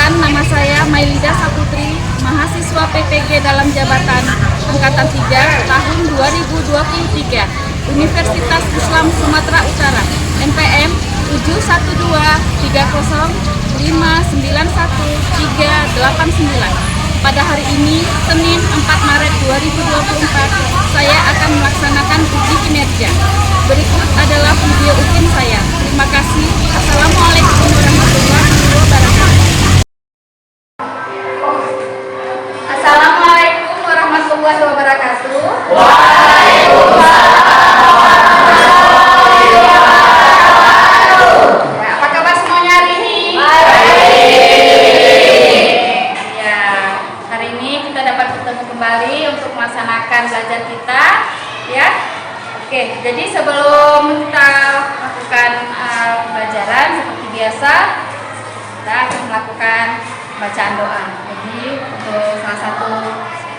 Perkenalkan, nama saya Mailida Saputri, mahasiswa PTG dalam jabatan Angkatan 3 tahun 2023, Universitas Islam Sumatera Utara, NPM 71230591389. Pada hari ini, Senin 4 Maret 2024, saya akan melaksanakan uji kinerja. Berikut adalah video UKIN saya. Terima kasih. Assalamualaikum warahmatullahi wabarakatuh. Assalamualaikum warahmatullahi wabarakatuh. Apa kabar semuanya hari ini? Ya, hari ini kita dapat bertemu kembali untuk melaksanakan belajar kita, ya. Oke, jadi sebelum kita lakukan pembelajaran seperti biasa, kita akan melakukan bacaan doa. Jadi untuk salah satu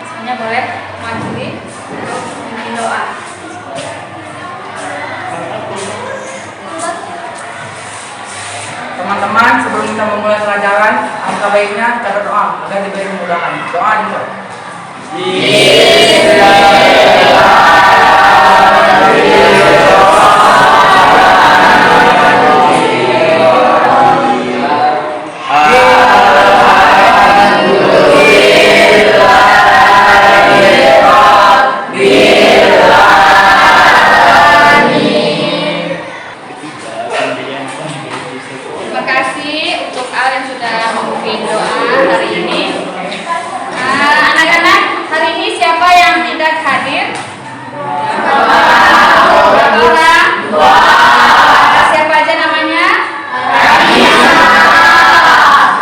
semuanya boleh mewakili untuk memimpin doa. Teman-teman, sebelum kita memulai pelajaran, alangkah baiknya kita berdoa agar diberi kemudahan. Doa dimulai. Terima kasih untuk Al yang sudah memimpin doa hari ini. Anak-anak, hari ini siapa yang tidak hadir? Orang. Siapa aja namanya?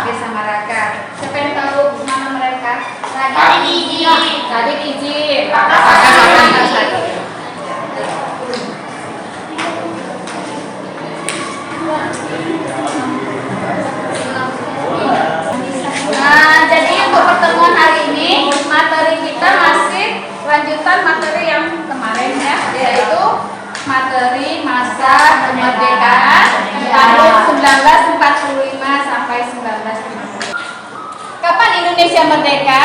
Oke, sama Raka. Siapa yang tahu nama mereka? Tadi izin. Jadi untuk pertemuan hari ini, materi kita masih lanjutan materi yang kemarin, ya, yaitu materi masa kemerdekaan tahun 1945 sampai 1950. Kapan Indonesia merdeka?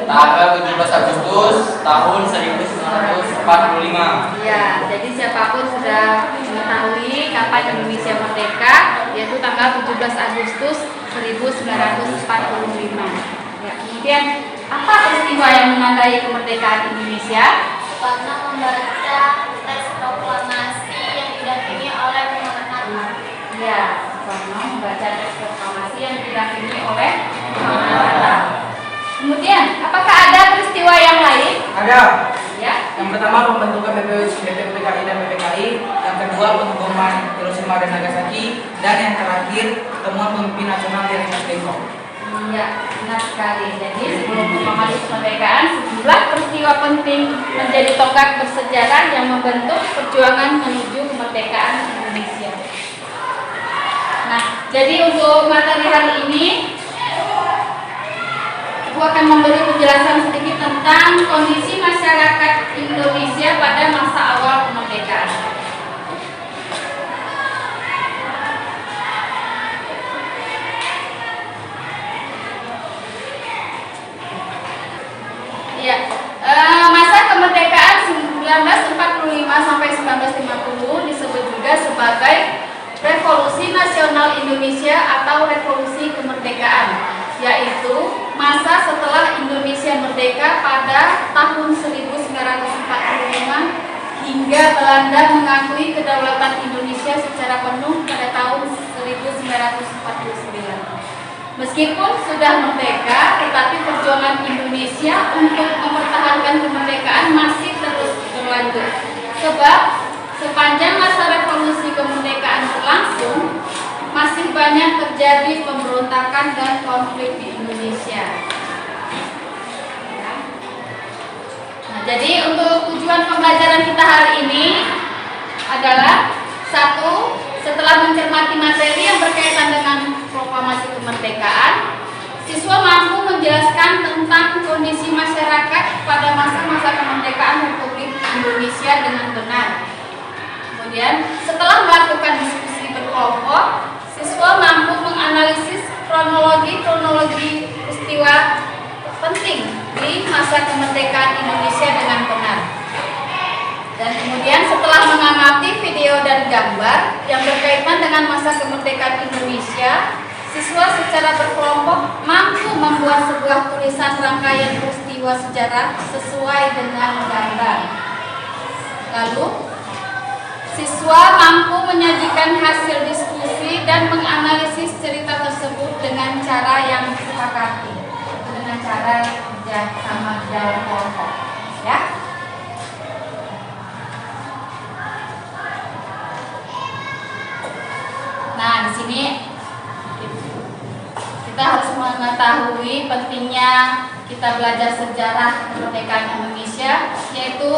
Tanggal 17 Agustus tahun 1945. Ya, jadi siapapun sudah mengetahui kapan Indonesia merdeka, yaitu tanggal 17 Agustus 1945. Ya, kemudian apa peristiwa yang menandai kemerdekaan Indonesia? Karena membaca teks proklamasi yang didampingi oleh Muhammad Hatta. Ya, Soekarno membaca teks proklamasi yang didampingi oleh Muhammad Hatta. Kemudian, apakah ada peristiwa yang lain? Ada. Ya. Yang pertama pembentukan BPPKI dan PPKI, yang kedua pengeboman Hiroshima dan Nagasaki, dan yang terakhir pertemuan pemimpin nasional di Ringas Bengkok. Iya, benar sekali. Jadi sebelum memahami kemerdekaan, sejumlah peristiwa penting menjadi tonggak bersejarah yang membentuk perjuangan menuju kemerdekaan Indonesia. Nah, jadi untuk materi hari ini, aku akan memberi penjelasan sedikit tentang kondisi masyarakat Indonesia pada masa awal kemerdekaan. Ya, masa kemerdekaan 1945 sampai 1950 disebut juga sebagai Revolusi Nasional Indonesia atau Revolusi Kemerdekaan, yaitu masa setelah Indonesia merdeka pada tahun 1945 hingga Belanda mengakui kedaulatan Indonesia secara penuh pada tahun 1949. Meskipun sudah merdeka, tetapi perjuangan Indonesia untuk mempertahankan kemerdekaan masih terus berlanjut. Sebab sepanjang masa revolusi kemerdekaan berlangsung, masih banyak terjadi pemberontakan dan konflik di Indonesia. Nah, jadi untuk tujuan pembelajaran kita hari ini adalah satu, setelah mencermati materi yang berkaitan dengan proklamasi kemerdekaan, siswa mampu menjelaskan tentang kondisi masyarakat pada masa-masa kemerdekaan Republik Indonesia dengan benar. Kemudian, setelah melakukan diskusi berkelompok, siswa mampu menganalisis kronologi peristiwa penting di masa kemerdekaan Indonesia dengan benar. Dan kemudian setelah mengamati video dan gambar yang berkaitan dengan masa kemerdekaan Indonesia, siswa secara berkelompok mampu membuat sebuah tulisan rangkaian peristiwa sejarah sesuai dengan gambar. Lalu, siswa mampu menyajikan hasil diskusi dan menganalisis cerita tersebut dengan cara yang disepakati, dengan cara kerja sama dalam kelompok, ya. Nah, di sini kita harus mengetahui pentingnya kita belajar sejarah kemerdekaan Indonesia, yaitu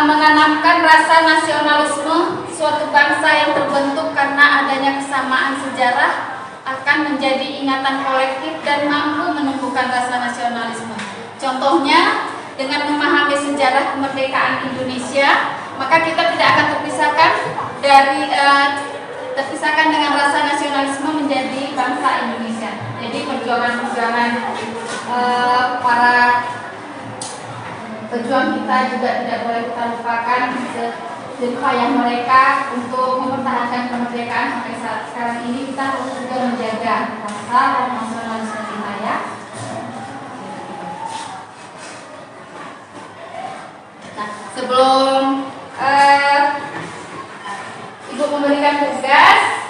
menanamkan rasa nasionalisme suatu bangsa yang terbentuk karena adanya kesamaan sejarah akan menjadi ingatan kolektif dan mampu menumbuhkan rasa nasionalisme. Contohnya, dengan memahami sejarah kemerdekaan Indonesia, maka kita tidak akan terpisahkan dengan rasa nasionalisme menjadi bangsa Indonesia. Jadi perjuangan-perjuangan para pejuang kita juga tidak boleh kita lupakan, upaya mereka untuk mempertahankan kemerdekaan sampai saat sekarang ini. Kita harus juga menjaga rasa nasionalisme kita, ya. Nah, sebelum Ibu memberikan tugas,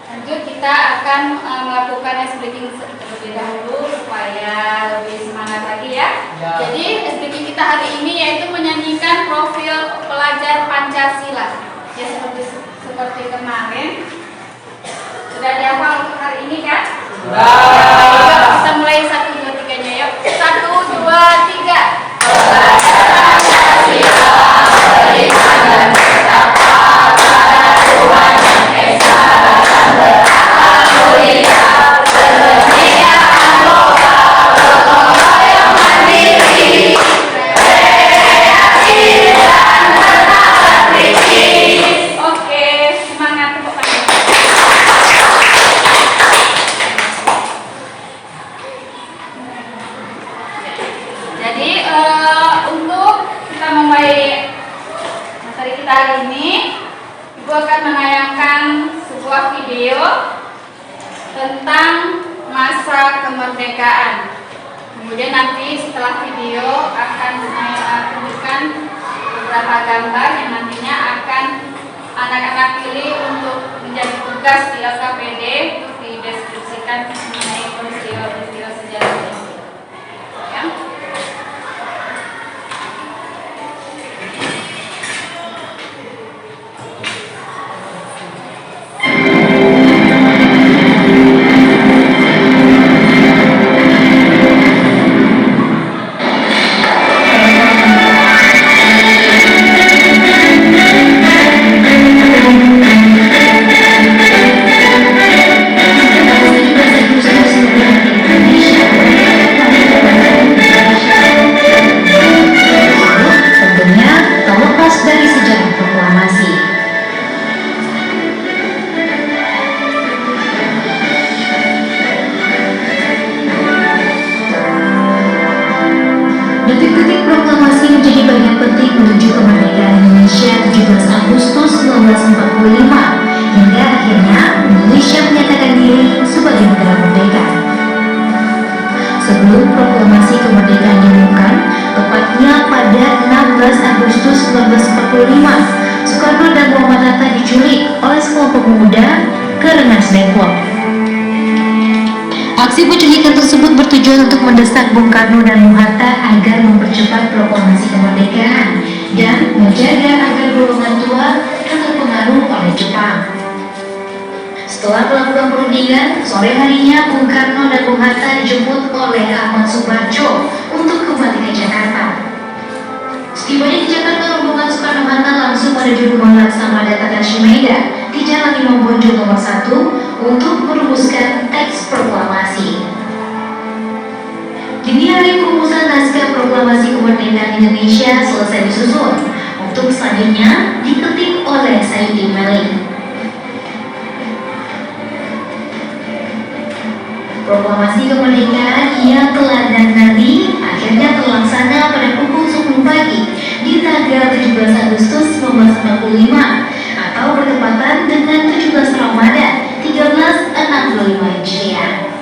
lanjut kita akan melakukan ice breaking terlebih dahulu supaya lebih semangat lagi, ya. Jadi ice breaking kita hari ini yaitu menyanyikan profil pelajar Pancasila. Ya, seperti kemarin. Sudah dihafal untuk hari ini, kan? Sudah. Kita mulai 1, 2, 3-nya, yuk. 1, 2, 3. Pancasila berikan dan betapa pada Tuhan yang esa dan beralhamdulillah kemerdekaan global berkelompok yang mandiri, kreatif dan bernalar kritis. Oke, semangat tepuk tangan. Jadi untuk kita memulai materi kita hari ini, Ibu akan menayangkan sebuah video tentang masa kemerdekaan. Kemudian nanti setelah video akan tunjukkan beberapa gambar yang nantinya akan anak-anak pilih untuk menjadi tugas di LKPD untuk dideskripsikan mengenai peristiwa-peristiwa sejarah ini. Ya. Detik-detik proklamasi menjadi bagian penting menuju kemerdekaan Indonesia 17 Agustus 1945 hingga akhirnya Indonesia menyatakan diri sebagai negara merdeka. Sebelum proklamasi kemerdekaan diumumkan, tepatnya pada 16 Agustus 1945, Soekarno dan Muhammad Hatta diculik oleh sekelompok pemuda ke Rengas Dengklok. Aksi penculikan tersebut bertujuan untuk mendesak Bung Karno dan Bung Hatta agar mempercepat proklamasi kemerdekaan dan menjaga agar golongan tua tak terpengaruh oleh Jepang. Setelah melakukan perundingan, sore harinya Bung Karno dan Bung Hatta dijemput oleh Ahmad Subarjo untuk kembali ke Jakarta. Setibanya di Jakarta, rombongan Soekarno-Hatta langsung menuju rumah Laksamana Takashimeda di Jalan Imam Bonjol nomor 1 untuk merumuskan teks proklamasi. Dini hari perumusan naskah proklamasi kemerdekaan Indonesia selesai disusun, untuk selanjutnya diketik oleh Saidi Meli. Proklamasi kemerdekaan yang telah dinanti akhirnya terlaksana pada pukul 10 pagi di tanggal 17 Agustus 1945 atau bertepatan dengan 17 Ramadan 1365 Hijriah.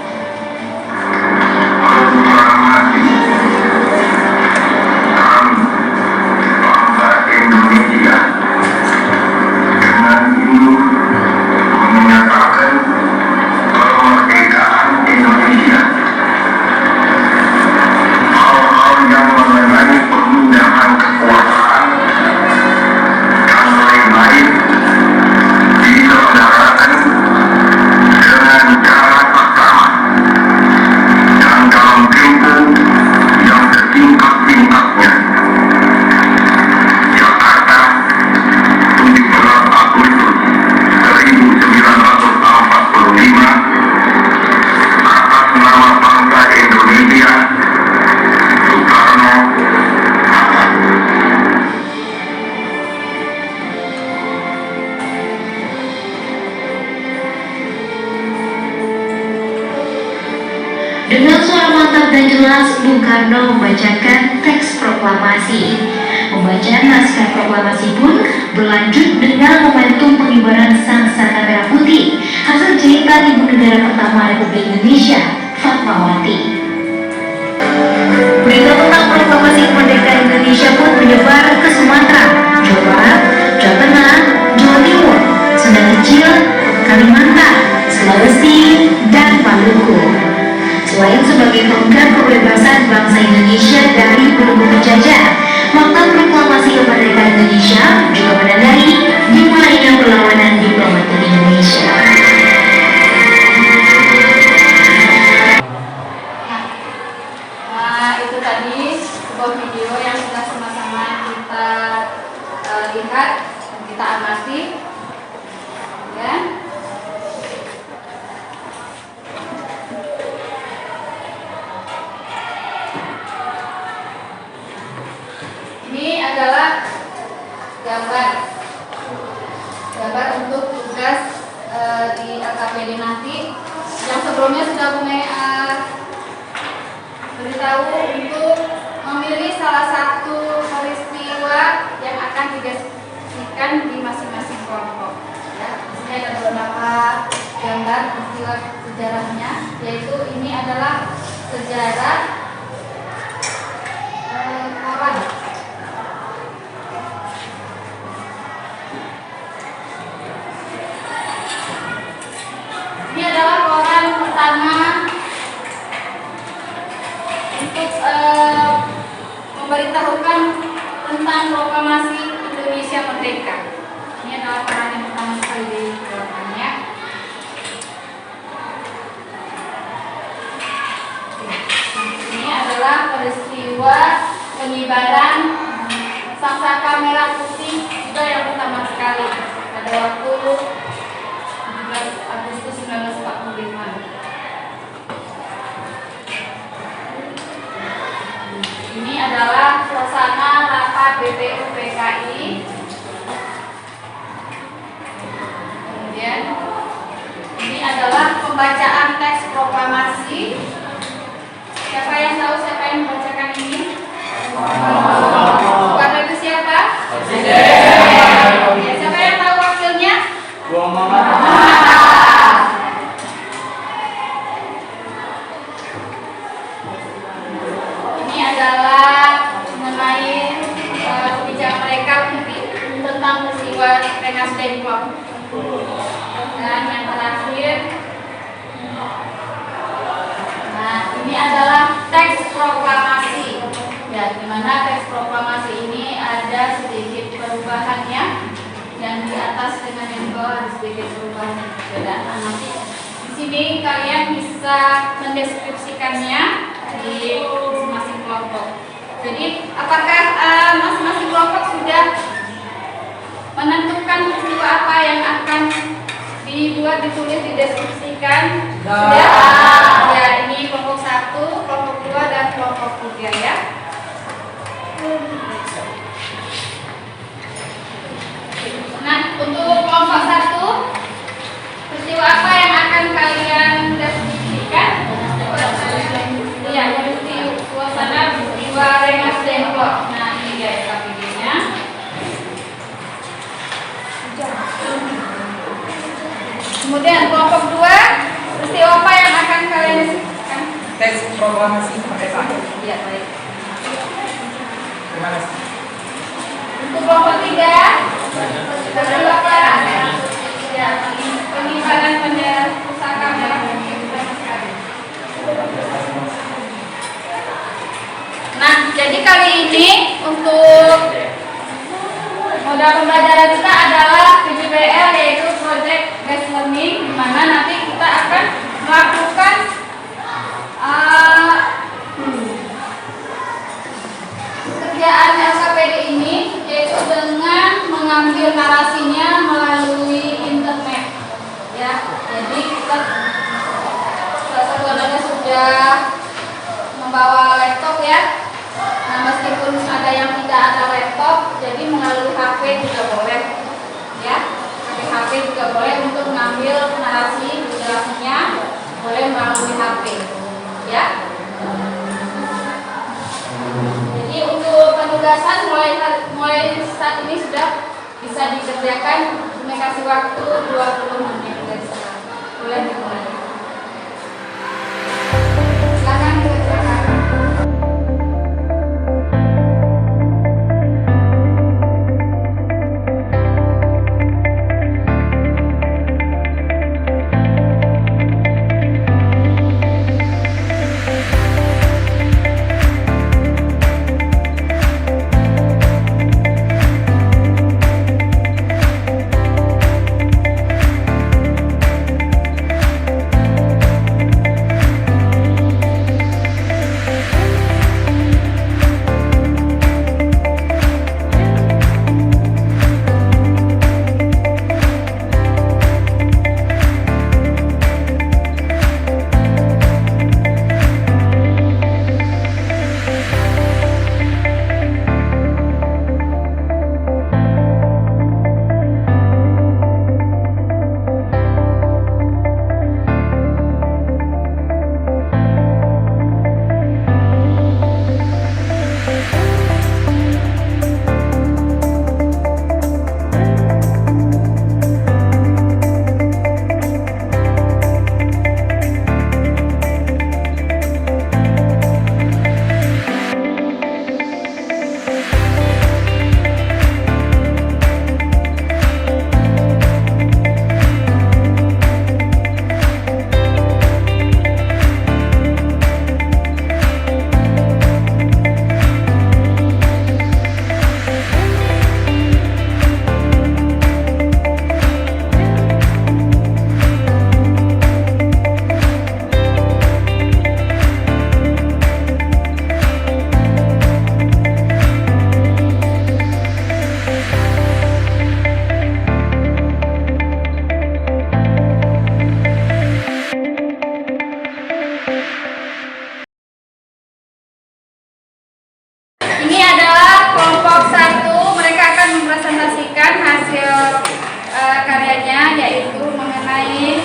Dengan suara mantap dan jelas, Bung Karno membacakan teks proklamasi. Pembacaan naskah proklamasi pun berlanjut dengan momentum pengibaran sang saka merah putih, hasil jahitan Ibu Negara pertama Republik Indonesia, Fatmawati. Berita tentang proklamasi kemerdekaan Indonesia pun menyebar ke Sumatera, Jawa Barat, Jawa Tengah, Jawa Timur, Sunda Kecil, Kalimantan, Sulawesi, dan Maluku. Selain sebagai tonggak kebebasan bangsa Indonesia dari belenggu penjajah, maka proklamasi kemerdekaan Indonesia juga menandai dimulainya perlawanan diplomatik Indonesia. Nah, itu tadi sebuah video yang sudah sama-sama kita lihat dan kita amati, ya. Ini adalah gambar untuk tugas di AKPD nanti, yang sebelumnya sudah beritahu untuk memilih salah satu peristiwa yang akan dideskripsikan di masing-masing kelompok. Ya, di sini ada beberapa gambar peristiwa sejarahnya, yaitu ini adalah sejarah koran. Ini adalah koran pertama untuk memberitahukan tentang proklamasi Indonesia Merdeka. Ini adalah koran yang pertama sekali dikeluarkannya. Ini adalah peristiwa pengibaran sang saka merah putih juga yang pertama sekali pada waktu 17 Agustus 1945. Ini adalah suasana rapat BPU PKI. Kemudian ini adalah pembacaan teks proklamasi. Siapa yang tahu siapa yang membacakan ini? Bukan itu siapa? Ya, siapa yang tahu wakilnya? Ini adalah mengenai kebijakan mereka tentang peristiwa Rengas Dengklok. Dan yang terakhir, nah ini adalah teks proklamasi. Ya, di mana teks proklamasi ini ada sedikit perubahannya, yang di atas dengan yang di bawah ada sedikit perubahan perbedaan. Nah, nanti di sini kalian bisa mendeskripsikannya di masing-masing kelompok. Jadi, apakah masing-masing kelompok sudah menentukan peristiwa apa yang akan dibuat, ditulis, dideskripsikan? Sudah? Ya, ini kelompok 1, kelompok 2, dan kelompok 3 ya. Nah, untuk kelompok 1, peristiwa apa yang akan kalian deskripsikan? sudah membawa laptop ya. Nah, meskipun ada yang tidak ada laptop, jadi melalui HP juga boleh ya. Pakai HP juga boleh untuk mengambil narasi di dalamnya, boleh melalui HP ya. Jadi untuk penugasan mulai saat ini sudah bisa dikerjakan. Kami kasih waktu 20 menit dari sekarang. Boleh dimulai. Silakan dikerjakan. Ini adalah kelompok 1, mereka akan mempresentasikan hasil karyanya, yaitu mengenai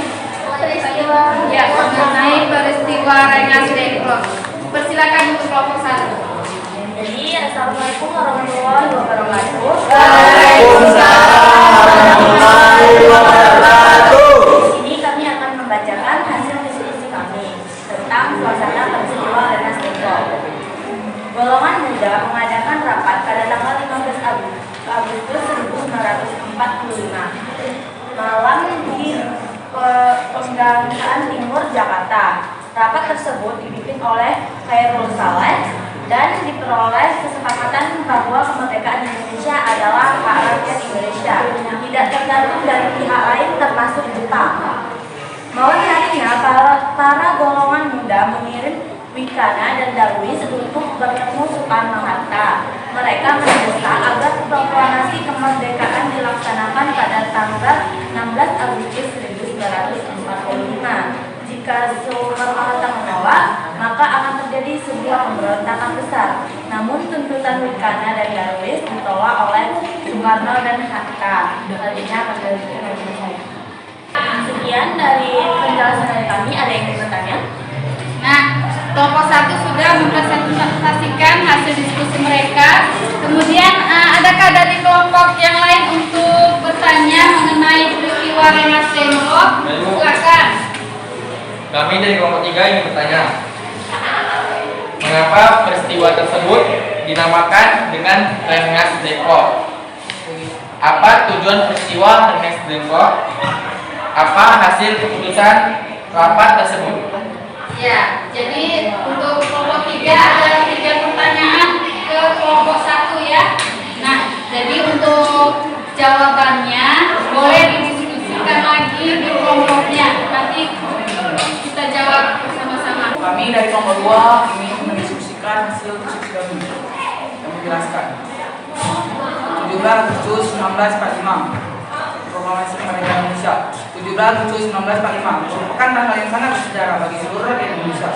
peristiwa Rengas Dengklok. Persilakan untuk kelompok 1. Jadi, assalamualaikum warahmatullahi wabarakatuh. Waalaikumsalam warahmatullahi wabarakatuh. Di sini kami akan membacakan hasil diskusi kami tentang suasana peristiwa Rengas Dengklok. Golongan muda mengadakan rapat pada tanggal 15 Agustus 1945 malam di Pegangsaan Timur, Jakarta. Rapat tersebut dipimpin oleh Khairul Saleh dan diperoleh kesepakatan bahwa kemerdekaan Indonesia adalah hak rakyat Indonesia, tidak tergantung dari pihak lain termasuk Jepang. Malam harinya para golongan muda mengirim Wikana dan Darwis untuk bertemu Soekarno-Hatta. Mereka mendesak agar proklamasi kemerdekaan dilaksanakan pada tanggal 16 Agustus 1945. Jika Soekarno-Hatta menolak, maka akan terjadi sebuah pemberontakan besar. Namun tuntutan Wikana dan Darwis ditolak oleh Soekarno dan Hatta. Artinya sekian dari penjelasan dari kami. Ada yang ingin bertanya? Nah, kelompok 1 sudah mempresentasikan hasil diskusi mereka. Kemudian adakah dari kelompok yang lain untuk bertanya mengenai peristiwa Rengas Dengklok? Silakan. Kami dari kelompok 3 ingin bertanya, mengapa peristiwa tersebut dinamakan dengan Rengas Dengklok? Apa tujuan peristiwa Rengas Dengklok? Apa hasil keputusan rapat tersebut? Ya, jadi untuk kelompok 3 ada 3 pertanyaan ke kelompok 1 ya. Nah, jadi untuk jawabannya boleh didiskusikan lagi di kelompoknya. Nanti kita jawab bersama-sama. Kami dari kelompok 2 ingin mendiskusikan hasil diskusi kami yang menjelaskan 17 Agustus 1945 Proklamasi Kemerdekaan Indonesia. 17 Agustus 1945 merupakan tanggal yang sangat bersejarah bagi seluruh rakyat Indonesia.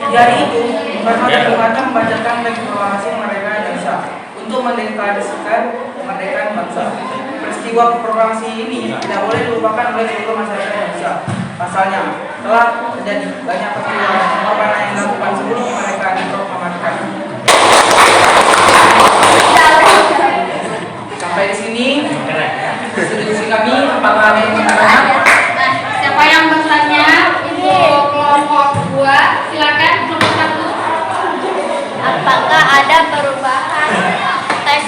Di hari itu, Bung Karno dan Bung Hatta membacakan teks proklamasi kemerdekaan Indonesia untuk mendeklarasikan kemerdekaan bangsa. Peristiwa proklamasi ini tidak boleh dilupakan oleh seluruh masyarakat Indonesia. Pasalnya, telah terjadi banyak peristiwa dan pengorbanan yang dilakukan sebelum kemerdekaan diproklamasikan. Sampai di sini diskusi kami. Apakah ada yang bertanya? Nah, siapa yang bertanya untuk kelompok 2? Silakan kelompok 1. Apakah ada perubahan teks?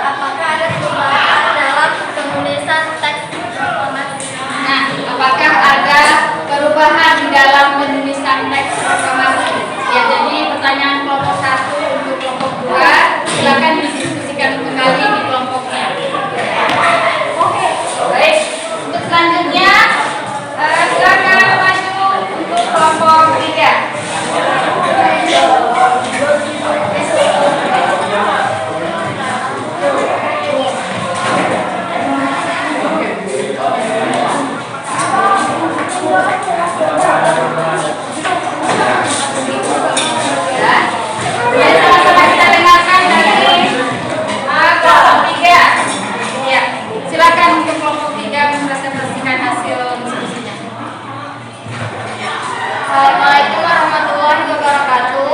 Apakah ada perubahan dalam penulisan teks proklamasi? Nah, apakah ada perubahan di dalam penulisan teks proklamasi? Ya, jadi pertanyaan kelompok 1 untuk kelompok 2, silakan didiskusikan kembali di kelompoknya. Oke, baik. Untuk selanjutnya, silakan maju untuk kelompok 3. Sama-sama kita dengarkan dari kelompok 3. Ya, silakan untuk kelompok 3 mempresentasikan hasil diskusinya. Assalamualaikum warahmatullahi wabarakatuh.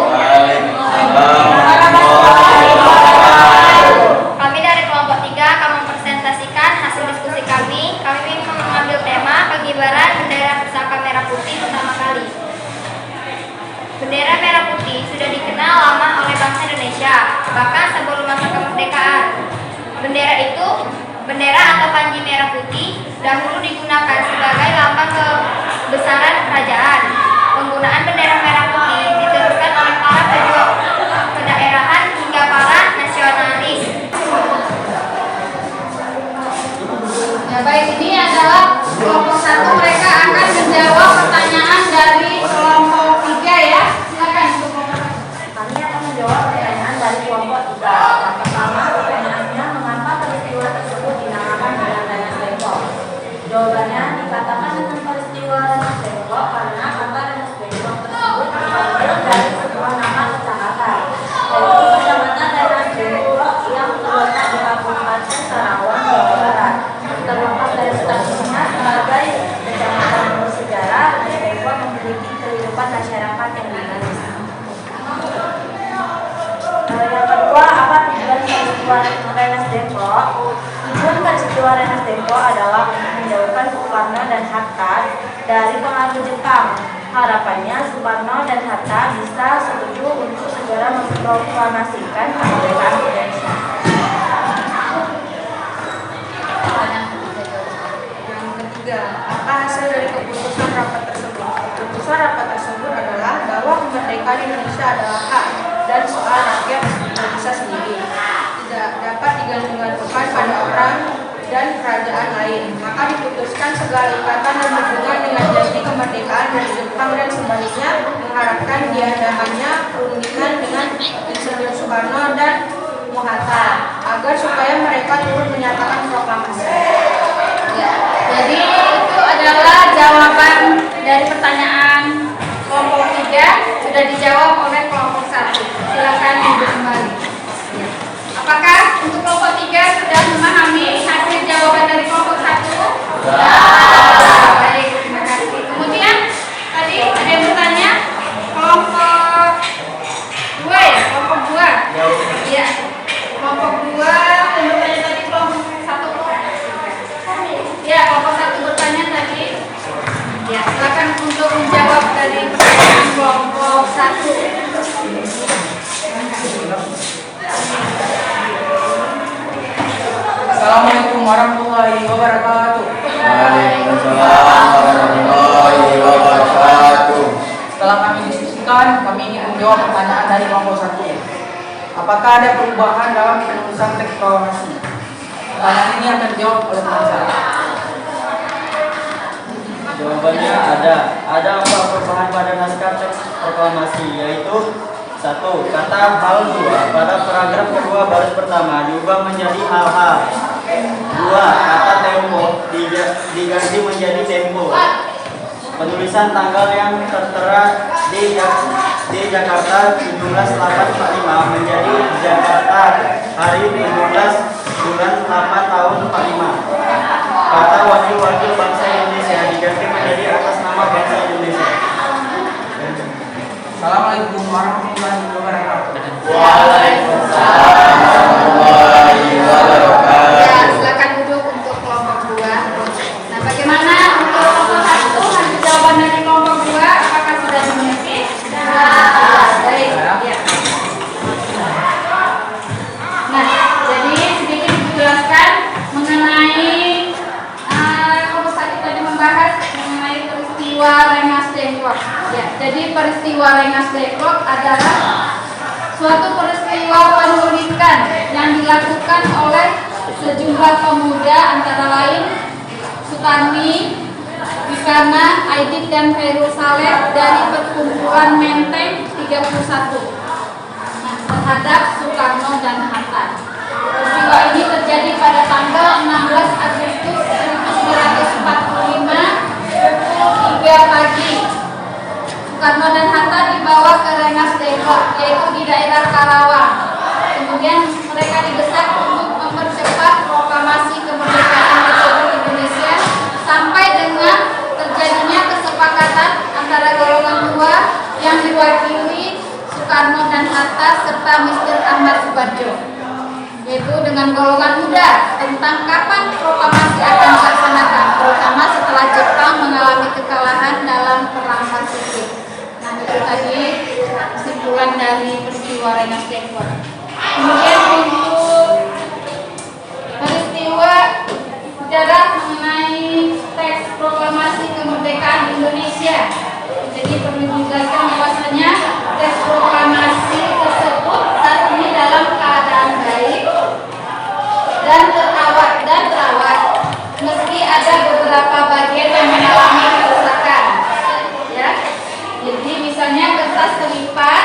Kami dari kelompok 3 akan mempresentasikan hasil diskusi kami. Kami mengambil tema pengibaran bendera pusaka merah putih pertama kali. Bendera merah putih sudah dikenal lama oleh bangsa Indonesia, bahkan sebelum masa kemerdekaan. Bendera atau panji merah putih dahulu digunakan sebagai lambang kebesaran kerajaan. Penggunaan bendera merah putih diteruskan oleh para pejuang kedaerahan hingga para nasionalis. Ya, baik, ini adalah kelompok 1. Mereka akan menjawab pertanyaan dari kelompok 3 ya. Silakan untuk kelompok 1. Kami akan menjawab pertanyaan dari kelompok 3. Yang pertama, pertanyaannya, mengapa peristiwa tersebut dinamakan dengan Rengas Dengklok? Jawabannya, dikatakan dengan peristiwa Rengas Dengklok karena kata Rengas Dengklok tersebut diambil dari sebuah nama kecamatan, yaitu Kecamatan Rengas Dengklok yang terletak di Kabupaten Karawang, Jawa Barat. Terlepas dari statusnya sebagai kecamatan bersejarah, Rengas Dengklok memiliki kehidupan masyarakat yang dinamis. Yang kedua, apa tujuan peristiwa Rengas Dengklok? Tujuan peristiwa Rengas Dengklok adalah untuk menjauhkan Soekarno dan Hatta dari pengaruh Jepang. Harapannya Soekarno dan Hatta bisa setuju untuk segera memproklamasikan kemerdekaan Indonesia. Yang ketiga, apa hasil dari keputusan rapat tersebut? Keputusan rapat tersebut adalah bahwa kemerdekaan Indonesia adalah hak dan soal rakyat Indonesia sendiri, tidak dapat digantungkan pada orang dan kerajaan lain. Maka diputuskan segala ikatan dan hubungan dengan janji kemerdekaan dari Jepang dan sebaliknya, mengharapkan diadakannya perundingan dengan Insinyur Soekarno dan Hatta agar supaya mereka turut menyatakan proklamasi. Ya, jadi itu adalah jawaban dari pertanyaan kelompok 3 sudah dijawab oleh kelompok 1. Silakan duduk kembali. Ya. Apakah untuk kelompok 3 sudah memahami hasil jawaban dari kelompok 1? Ya. Baik, terima kasih. Kemudian tadi ada yang bertanya kelompok 2 ya, kelompok 2. Ya. Kelompok 2 yang bertanya tadi kelompok 1. Ya, kelompok 1 bertanya tadi. Ya, silakan untuk menjawab dari pertanyaan kelompok 1. Assalamualaikum warahmatullahi wabarakatuh. Waalaikumsalam warahmatullahi wabarakatuh. Setelah kami diskusikan, kami ingin menjawab pertanyaan dari kelompok 1. Apakah ada perubahan dalam penulisan teks proklamasi? Pertanyaan ini akan dijawab oleh teman saya. Jawabannya ada. Ada 4 perubahan pada naskah teks proklamasi, yaitu 1. Kata hal 2 pada paragraf kedua baris pertama diubah menjadi hal-hal. Dua, kata tempo diganti menjadi tempo. Penulisan tanggal yang tertera di Jakarta 17/8/45 menjadi Jakarta hari 17 bulan 8 tahun 45. Kata wakil-wakil bangsa Indonesia diganti menjadi atas nama bangsa Indonesia. Assalamualaikum warahmatullahi wabarakatuh. Waalaikumsalam warahmatullahi wabarakatuh. Ya, silakan duduk untuk kelompok 2. Nah, bagaimana untuk kelompok 1? Hasil jawaban dari kelompok 2 apakah sudah dimengerti? Baik. Ya. Nah, jadi sedikit dijelaskan mengenai kelompok 1 tadi membahas mengenai peristiwa Rengas Dengklok. Ya, jadi peristiwa Rengas Dengklok adalah suatu peristiwa penculikan yang dilakukan oleh sejumlah pemuda antara lain Sutarmi, Wikana, Aidit dan Khairul Saleh dari perkumpulan Menteng 31 terhadap Soekarno dan Hatta. Peristiwa ini terjadi pada tanggal 16 Agustus 1945 pukul 3 pagi. Soekarno dan Hatta dibawa ke Rengas Dengklok, yaitu di daerah Karawang. Kemudian mereka didesak untuk mempercepat proklamasi kemerdekaan Republik Indonesia sampai dengan terjadinya kesepakatan antara golongan 2 yang diwakili Soekarno dan Hatta serta Mr. Ahmad Subarjo, yaitu dengan golongan muda tentang kapan proklamasi akan dilaksanakan, terutama setelah Jepang mengalami kekalahan dalam Perang Pasifik. Nah, itu tadi kesimpulan dari peristiwa Rengas Dengklok. Kemudian untuk peristiwa sejarah mengenai teks proklamasi kemerdekaan Indonesia. Jadi perlu dijelaskan bahwasanya teks proklamasi tersebut saat ini dalam keadaan baik dan terawat, meski ada beberapa bagian yang mengalami kerusakan. Ya, jadi misalnya kertas terlipat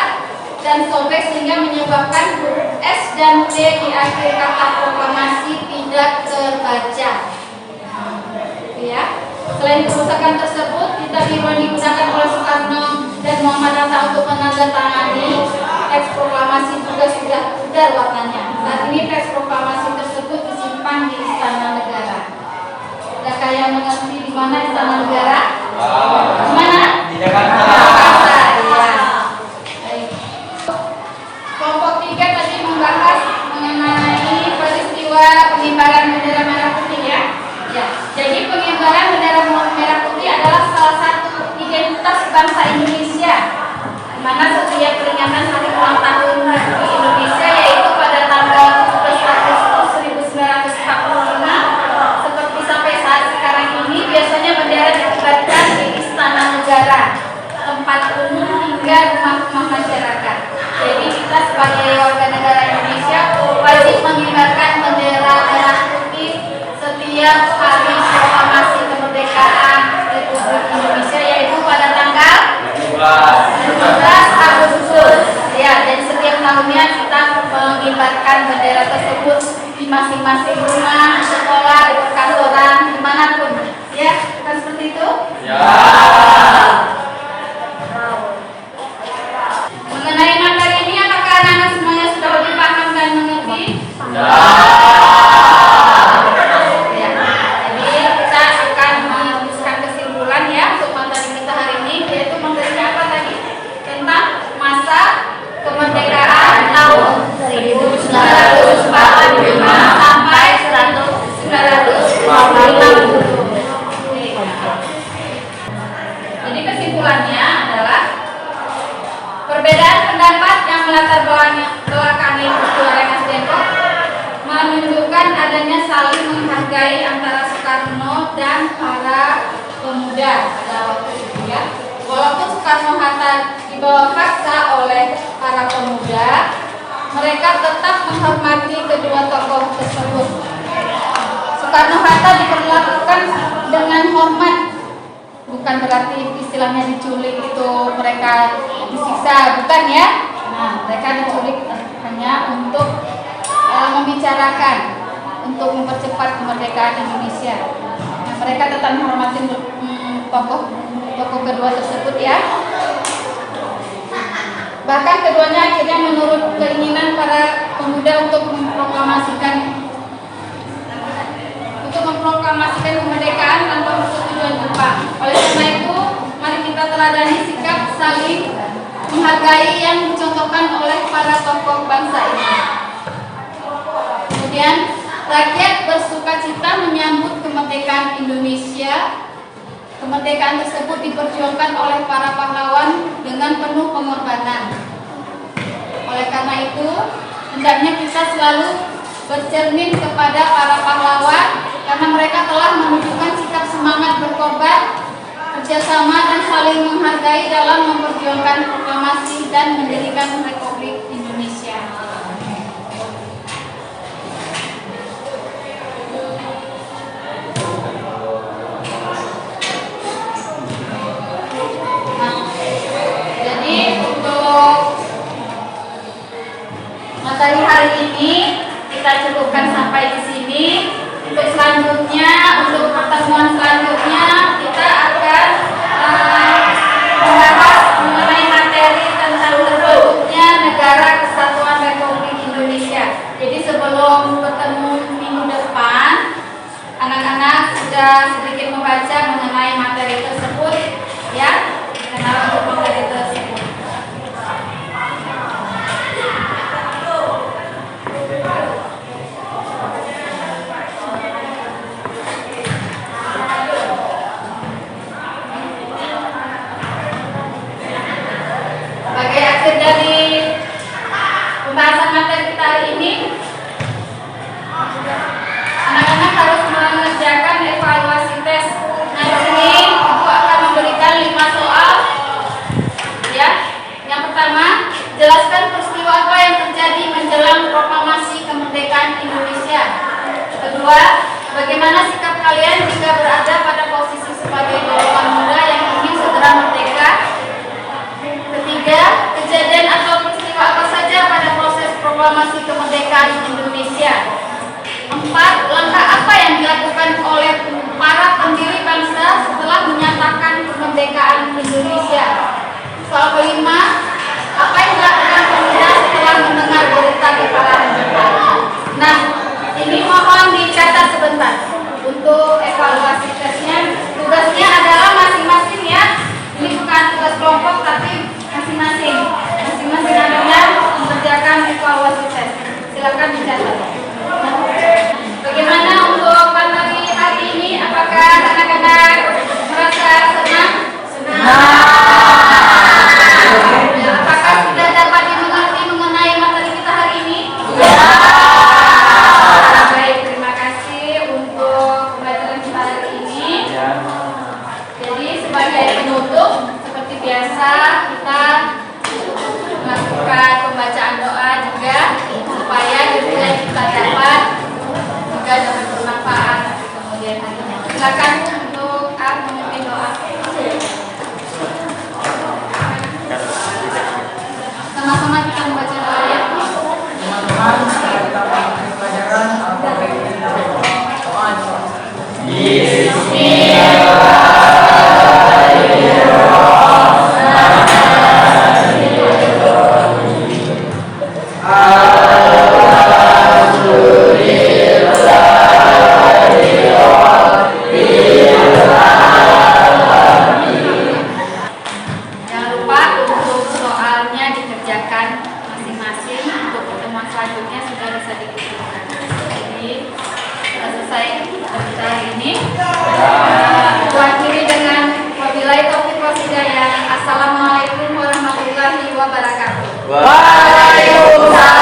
dan sobek sehingga menyebabkan huruf S dan T di akhir kata proklamasi tidak terbaca. Ya. Selain kerusakan tersebut, kitab yang digunakan oleh Soekarno dan Muhammad Hatta untuk menandatangani teks proklamasi juga sudah pudar warnanya. Saat ini teks proklamasi tersebut disimpan di Istana Negara. Adakah yang mengerti di mana Istana Negara? Di mana? Di Jakarta. Jakarta, ya. Baik. Kelompok 3 tadi membahas mengenai peristiwa pengibaran bendera merah putih ya. Ya, jadi pengibaran bendera merah putih adalah salah satu identitas bangsa Indonesia, di mana setiap peringatan hari ulang tahun di Indonesia yaitu pada tanggal 17 Agustus 1945 seperti sampai saat sekarang ini biasanya bendera dikibarkan di Istana Negara, tempat umum hingga rumah-rumah masyarakat. Jadi kita sebagai warga negara Indonesia wajib mengibarkan bendera merah putih setiap hari proklamasi kemerdekaan Republik Indonesia, yaitu pada tanggal 17 Agustus. Ya, dan setiap tahunnya kita mengibarkan bendera tersebut di masing-masing rumah, sekolah, di perkantoran, dimanapun. Ya, bukan seperti itu? Ya. Mengenai materi ini, apakah anak-anak semuanya sudah lebih paham dan mengerti? Ya. Jadi kita akan menuliskan kesimpulan ya untuk materi kita hari ini, yaitu materinya apa tadi? Tentang masa kemerdekaan tahun 1945 sampai 1946. Jadi kesimpulannya adalah perbedaan pendapat yang melatar belakangi peristiwa Rengas Dengklok menunjukkan adanya saling menghargai antara Soekarno dan para pemuda pada waktu itu ya. Walaupun Soekarno-Hatta dibawa paksa oleh para pemuda, mereka tetap menghormati kedua tokoh tersebut. Soekarno-Hatta diperlakukan dengan hormat, bukan berarti istilahnya diculik itu mereka disiksa, bukan ya. Nah, mereka diculik hanya untuk membicarakan untuk mempercepat kemerdekaan Indonesia. Nah, mereka tetap menghormati tokoh kedua tersebut ya. Bahkan keduanya akhirnya menurut keinginan para pemuda untuk memproklamasikan kemerdekaan tanpa persetujuan Jepang. Oleh karena itu, mari kita teladani sikap saling menghargai yang dicontohkan oleh para tokoh bangsa ini. Kemudian, rakyat bersukacita menyambut kemerdekaan Indonesia. Kemerdekaan tersebut diperjuangkan oleh para pahlawan dengan penuh pengorbanan. Oleh karena itu, hendaknya kita selalu bercermin kepada para pahlawan karena mereka telah menunjukkan sikap semangat berkorban, kerjasama dan saling menghargai dalam memperjuangkan proklamasi dan mendirikan Republik Indonesia. Jadi untuk materi hari ini kita cukupkan sampai di sini. Untuk selanjutnya, untuk pertemuan selanjutnya kita akan membahas mengenai materi tentang terbentuknya Negara Kesatuan Republik Indonesia. Jadi sebelum bertemu minggu depan, anak-anak sudah sedikit membaca mengenai materi tersebut, ya, kenal untuk materi tersebut. Sebagai akhir dari pembahasan materi kita hari ini, anak-anak harus mengerjakan evaluasi tes. Nah, di sini Ibu akan memberikan 5 soal. Ya, yang pertama, jelaskan peristiwa apa yang terjadi menjelang proklamasi kemerdekaan Indonesia. Kedua, bagaimana sikap kalian jika berada pada posisi sebagai golongan muda yang ingin segera merdeka? Ketiga, kejadian atau peristiwa apa saja pada proses proklamasi kemerdekaan Indonesia. 4, langkah apa yang dilakukan oleh para pendiri bangsa setelah menyatakan kemerdekaan Indonesia. Soal kelima, apa yang dilakukan pemuda setelah mendengar berita kekalahan Jepang. Nah, ini mohon dicatat sebentar. Untuk evaluasi tesnya, tugasnya adalah masing-masing ya. Ini bukan tugas kelompok tapi masing-masing adalah mengerjakan evaluasi tes. Silakan dicatat. Bagaimana untuk materi hari ini? Apakah anak-anak merasa senang? Apakah sudah dapat dimengerti mengenai materi kita hari ini? Baik, terima kasih untuk pembelajaran kita hari ini. Jadi sebagai penutup, seperti biasa kita melakukan pembacaan doa juga supaya ilmu yang kita dapat juga dapat bermanfaat kemudian harinya. Silakan untuk memimpin doa. Sama-sama kita membaca doa ya. Teman-teman, setelah kita melakukan pelajaran, apakah kita doa? Jangan lupa untuk soalnya dikerjakan masing-masing. Untuk pertemuan selanjutnya sudah bisa dikumpulkan. Jadi sudah selesai kita hari ini. Akhiri dengan wabillahi taufiq wal hidayah. Assalamualaikum warahmatullahi wabarakatuh. Waalaikumsalam.